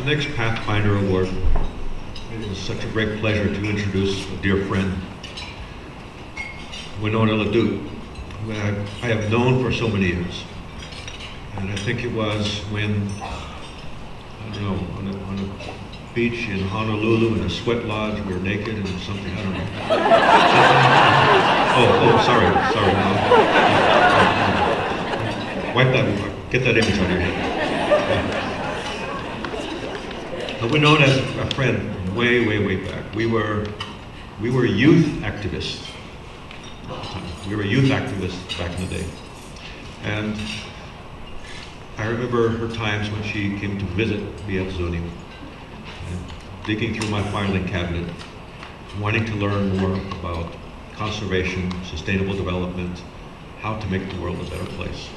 next Pathfinder Award, it is such a great pleasure to introduce a dear friend, Winona LaDuke, who I have known for so many years. And I think it was when, I don't know, on a beach in Honolulu in a sweat lodge, we were naked and something, I don't know. Sorry. Wipe that, get that image on your head. Winona is a friend way back. We were youth activists at the time. We were youth activists back in the day. And I remember her times when she came to visit me at Zuni, digging through my filing cabinet, wanting to learn more about conservation, sustainable development, how to make the world a better place.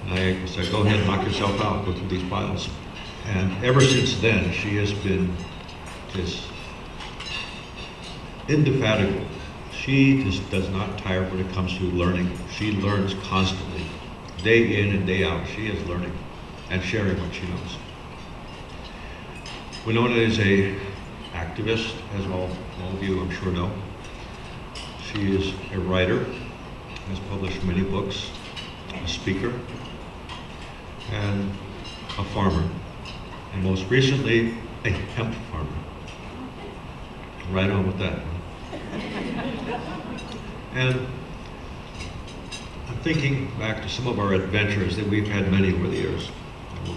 And I said, go ahead, knock yourself out, go through these files. And ever since then, she has been just indefatigable. She just does not tire when it comes to learning. She learns constantly. Day in and day out, she is learning and sharing what she knows. Winona is an activist, as all of you I'm sure know. She is a writer, has published many books, a speaker, and a farmer. And most recently, a hemp farmer. Right on with that. And I'm thinking back to some of our adventures that we've had many over the years.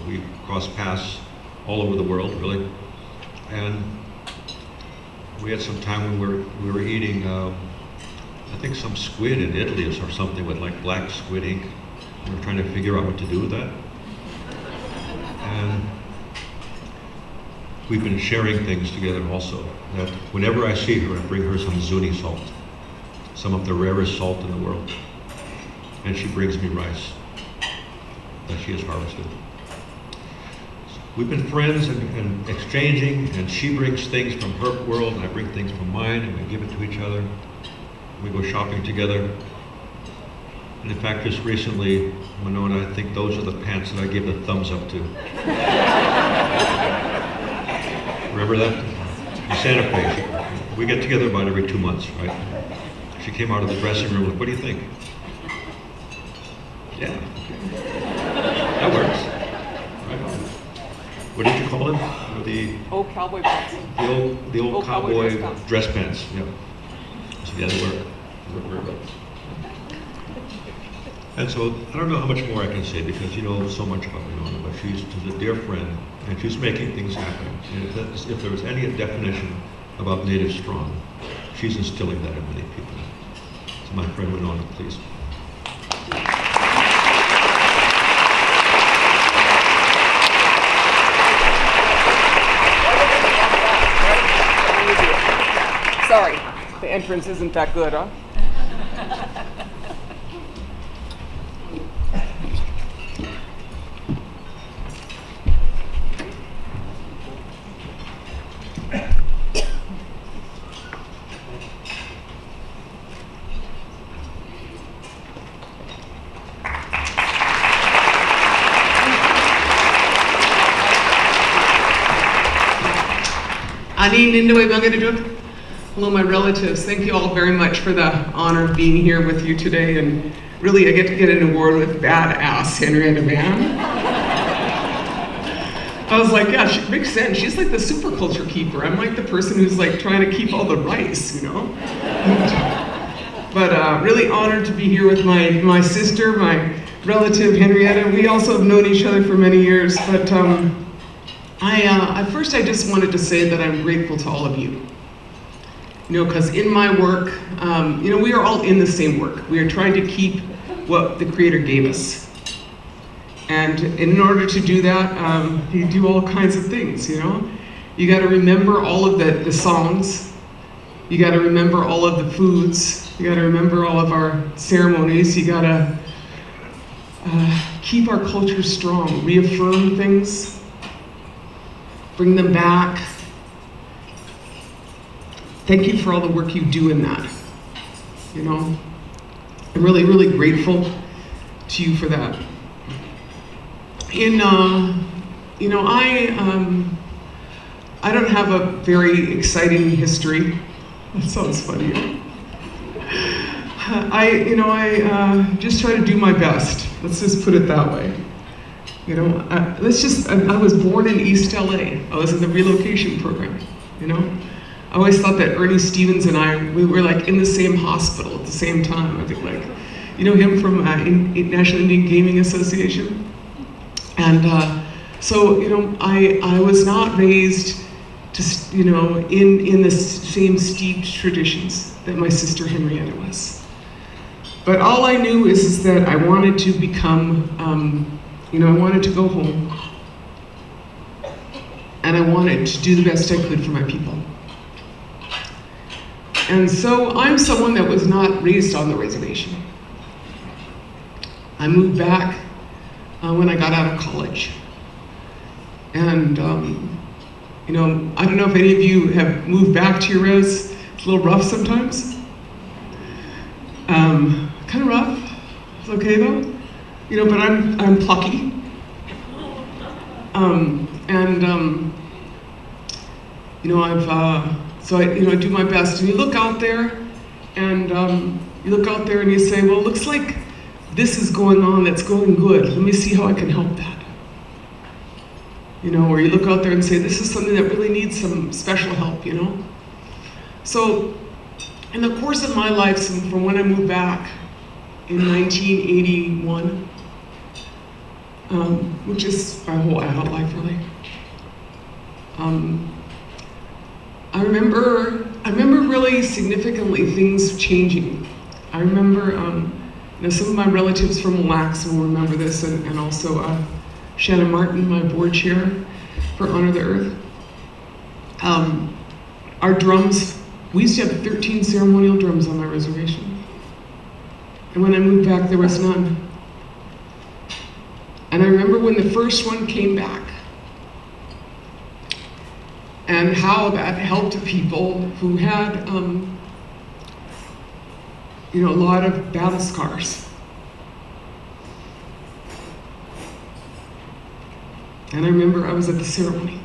We've crossed paths all over the world, really. And we had some time when we were eating, I think some squid in Italy or something with like black squid ink. We were trying to figure out what to do with that. And we've been sharing things together also. That whenever I see her, I bring her some Zuni salt, some of the rarest salt in the world. And she brings me rice that she has harvested. We've been friends and exchanging, and she brings things from her world, and I bring things from mine, and we give it to each other. We go shopping together. And in fact, just recently, Winona, I think those are the pants that I gave the thumbs up to. Remember that? In Santa Fe. We get together about every 2 months, right? She came out of the dressing room like, what do you think? Yeah, that works. Right on. What did you call them? The old cowboy pants. The old cowboy dress pants. Yeah. So yeah, they work very well. And so I don't know how much more I can say because you know so much about Winona, but she's a dear friend and she's making things happen. And if there was any definition about Native Strong, she's instilling that in many people. So my friend Winona, please. Sorry, the entrance isn't that good, huh? Hello, my relatives. Thank you all very much for the honor of being here with you today. And really, I get to get an award with badass Henrietta Van. I was like, yeah, she makes sense. She's like the super culture keeper. I'm like the person who's like trying to keep all the rice, you know? But really honored to be here with my sister, my relative Henrietta. We also have known each other for many years, but first I just wanted to say that I'm grateful to all of you. You know, because in my work, you know, we are all in the same work. We are trying to keep what the Creator gave us. And in order to do that, you do all kinds of things, you know? You gotta remember all of the songs. You gotta remember all of the foods. You gotta remember all of our ceremonies. You gotta keep our culture strong, reaffirm things, bring them back. Thank you for all the work you do in that, you know? I'm really, really grateful to you for that. In you know, I don't have a very exciting history. That sounds funny. I just try to do my best. Let's just put it that way. You know, I was born in East LA. I was in the relocation program, you know. I always thought that Ernie Stevens and we were like in the same hospital at the same time. I think like, you know him from National Indian Gaming Association? And so, you know, I was not raised to, you know, in the same steeped traditions that my sister Henrietta was. But all I knew is that I wanted to become, you know, I wanted to go home. And I wanted to do the best I could for my people. And so I'm someone that was not raised on the reservation. I moved back when I got out of college. And, you know, I don't know if any of you have moved back to your res. It's a little rough sometimes. Kind of rough. It's okay though. You know, but I'm plucky. You know, I do my best. And you look out there, and you say, well, it looks like this is going on that's going good. Let me see how I can help that. You know, or you look out there and say, this is something that really needs some special help, you know? So, in the course of my life, from when I moved back in 1981, which is my whole adult life, really, I remember really significantly things changing. I remember, you know, some of my relatives from Mille Lacs will remember this, and also Shannon Martin, my board chair for Honor the Earth. Our drums, we used to have 13 ceremonial drums on my reservation. And when I moved back, there was none. And I remember when the first one came back, and how that helped people who had, you know, a lot of battle scars. And I remember I was at the ceremony.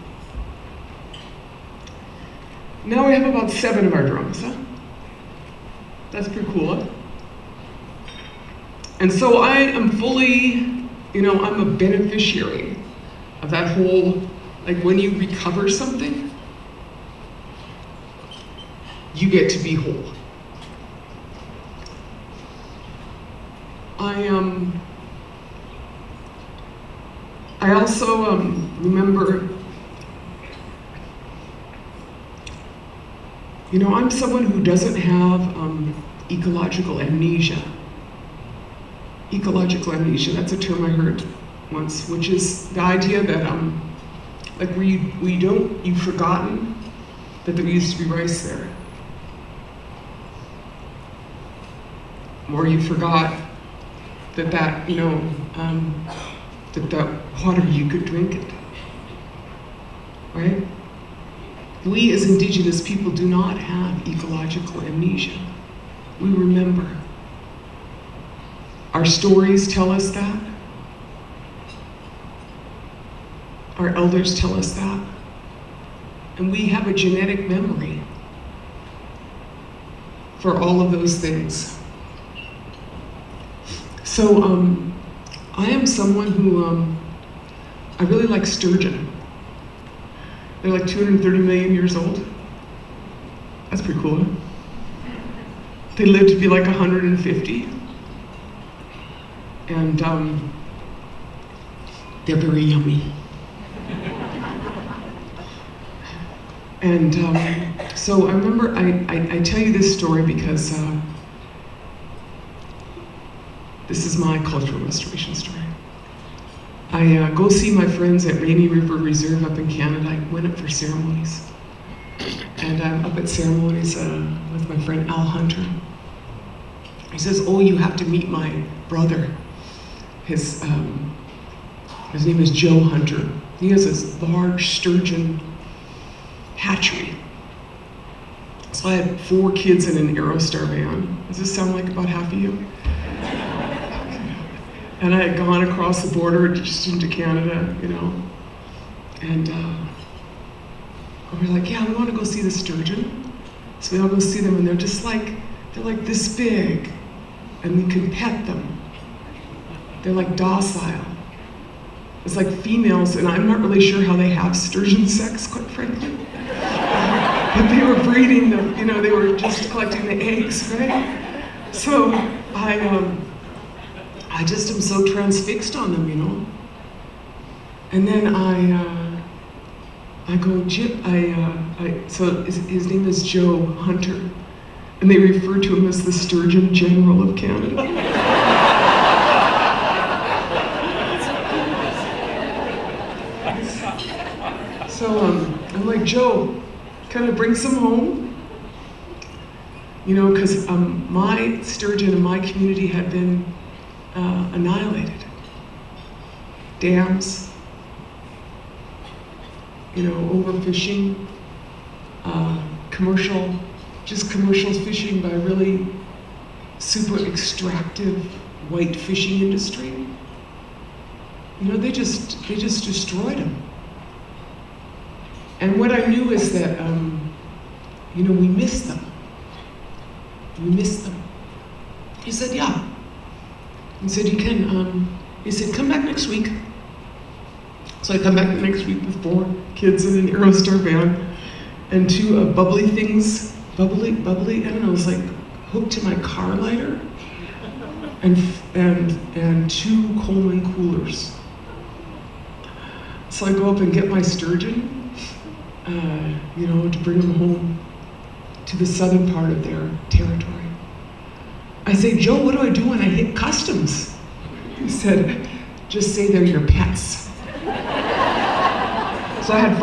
Now we have about 7 of our drums, huh? That's pretty cool, huh? And so I am fully, you know, I'm a beneficiary of that whole, like when you recover something, you get to be whole. I also remember, you know, I'm someone who doesn't have ecological amnesia. Ecological amnesia, that's a term I heard once, which is the idea that, like where you've forgotten that there used to be rice there. Or you forgot that, you know, that water, you could drink it, right? We as Indigenous people do not have ecological amnesia. We remember. Our stories tell us that. Our elders tell us that. And we have a genetic memory for all of those things. So I am someone who, I really like sturgeon. They're like 230 million years old. That's pretty cool, huh? They live to be like 150. And they're very yummy. And so I remember, I tell you this story because this is my cultural restoration story. I go see my friends at Rainy River Reserve up in Canada. I went up for ceremonies. And I'm up at ceremonies with my friend Al Hunter. He says, oh, you have to meet my brother. His name is Joe Hunter. He has this large sturgeon hatchery. So I had 4 kids in an Aerostar van. Does this sound like about half of you? And I had gone across the border just into Canada, you know. And we're like, yeah, we want to go see the sturgeon. So we all go see them, and they're like this big, and we can pet them. They're like docile. It's like females, and I'm not really sure how they have sturgeon sex, quite frankly. But they were breeding them, they were just collecting the eggs, right? So I just am so transfixed on them, And then I go, so his name is Joe Hunter, and they refer to him as the Sturgeon General of Canada. So I'm like, Joe, can I bring some home? Because my sturgeon in my community had been annihilated. Dams, overfishing, commercial fishing by really super extractive white fishing industry. They just destroyed them. And what I knew is that, we miss them. We miss them. He said, yeah. He said, you can, he said, come back next week. So I come back the next week with 4 kids in an Aerostar van and 2 bubbly things, bubbly, I don't know, it was like hooked to my car lighter and 2 Coleman coolers. So I go up and get my sturgeon, to bring them home to the southern part of their territory. I say, Joe, what do I do when I hit customs? He said, just say they're your pets. So I had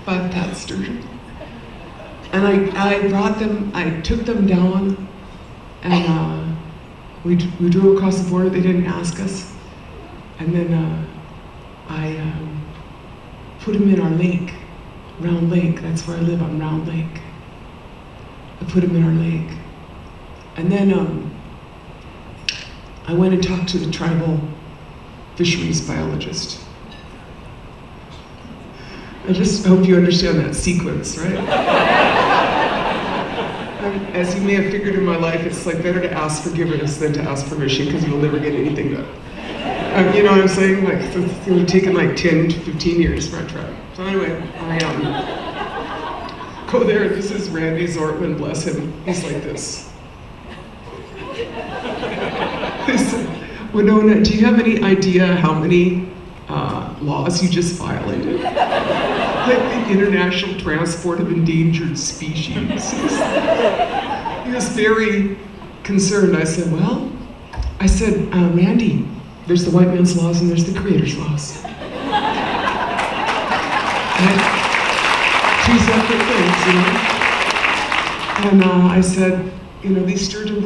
5 pet sturgeon. And I brought them, I took them down, and we drove across the border. They didn't ask us. And then I put them in our lake, Round Lake. That's where I live, on Round Lake. I put them in our lake. And then I went and talked to the tribal fisheries biologist. I just hope you understand that sequence, right? As you may have figured in my life, it's like better to ask forgiveness than to ask permission, because you'll never get anything done. You know what I'm saying? Like, so it's going to take like 10 to 15 years for a tribe. So anyway, I go there. This is Randy Zortman, bless him. He's like this. He said, Winona, do you have any idea how many laws you just violated? Like the international transport of endangered species. He was very concerned. I said, Randy, there's the white man's laws and there's the creator's laws. And 2 separate things, And I said, these sturgeon